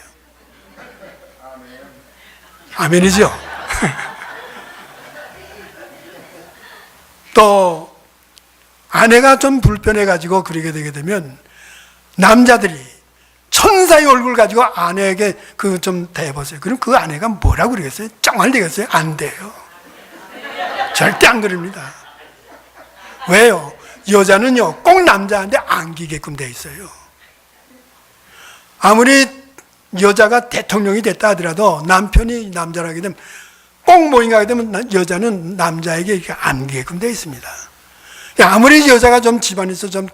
아멘이죠? 또 아내가 좀 불편해가지고 그러게 되게 되면 남자들이 천사의 얼굴 가지고 아내에게 그 좀 대해보세요. 그럼 그 아내가 뭐라고 그러겠어요? 짱알 되겠어요? 안 돼요. 절대 안 그럽니다. 왜요? 여자는요, 꼭 남자한테 안기게끔 돼 있어요. 아무리 여자가 대통령이 됐다 하더라도 남편이 남자라게 되면, 꼭 모임 가게 되면 여자는 남자에게 이렇게 안기게끔 돼 있습니다. 아무리 여자가 좀 집안에서 좀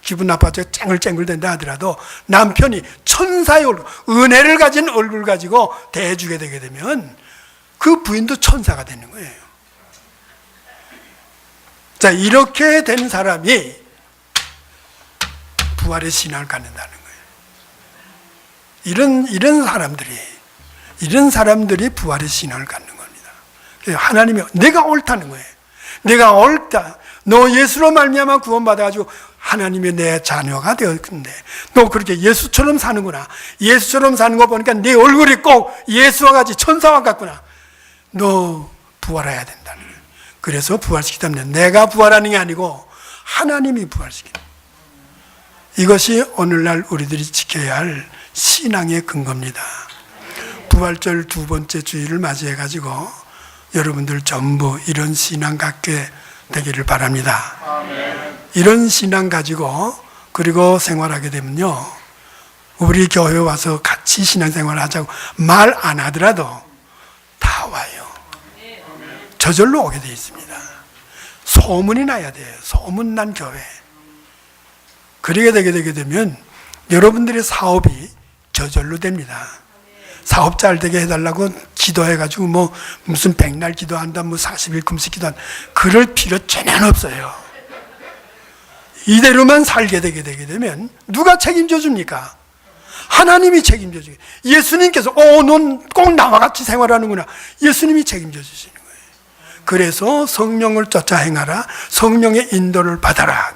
기분 나빠져 쨍글쨍글 된다 하더라도 남편이 천사의 얼굴, 은혜를 가진 얼굴 가지고 대해주게 되게 되면 그 부인도 천사가 되는 거예요. 자, 이렇게 된 사람이 부활의 신앙을 갖는다는 거예요. 이런 사람들이 부활의 신앙을 갖는 겁니다. 하나님이 내가 옳다는 거예요. 내가 옳다. 너 예수로 말미암아 구원받아가지고 하나님의 내 자녀가 되었는데 너 그렇게 예수처럼 사는구나. 예수처럼 사는 거 보니까 네 얼굴이 꼭 예수와 같이 천사와 같구나. 너 부활해야 된다는 거예요. 그래서 부활시키다면 내가 부활하는 게 아니고 하나님이 부활시키는 거예요. 이것이 오늘날 우리들이 지켜야 할 신앙의 근거입니다. 부활절 두 번째 주일을 맞이해가지고 여러분들 전부 이런 신앙 갖게 되기를 바랍니다. 아멘. 이런 신앙 가지고 그리고 생활하게 되면요, 우리 교회 와서 같이 신앙생활 하자고 말 안 하더라도 다 와요. 저절로 오게 되어 있습니다. 소문이 나야 돼요. 소문난 교회. 그렇게 되게 되면 여러분들의 사업이 저절로 됩니다. 사업 잘 되게 해달라고 기도해가지고 무슨 백날 기도한다, 40일 금식 기도한다, 그럴 필요 전혀 없어요. 이대로만 살게 되게 되면 누가 책임져 줍니까? 하나님이 책임져 주게. 예수님께서 넌 꼭 나와 같이 생활하는구나. 예수님이 책임져 주시는 거예요. 그래서 성령을 쫓아 행하라. 성령의 인도를 받아라.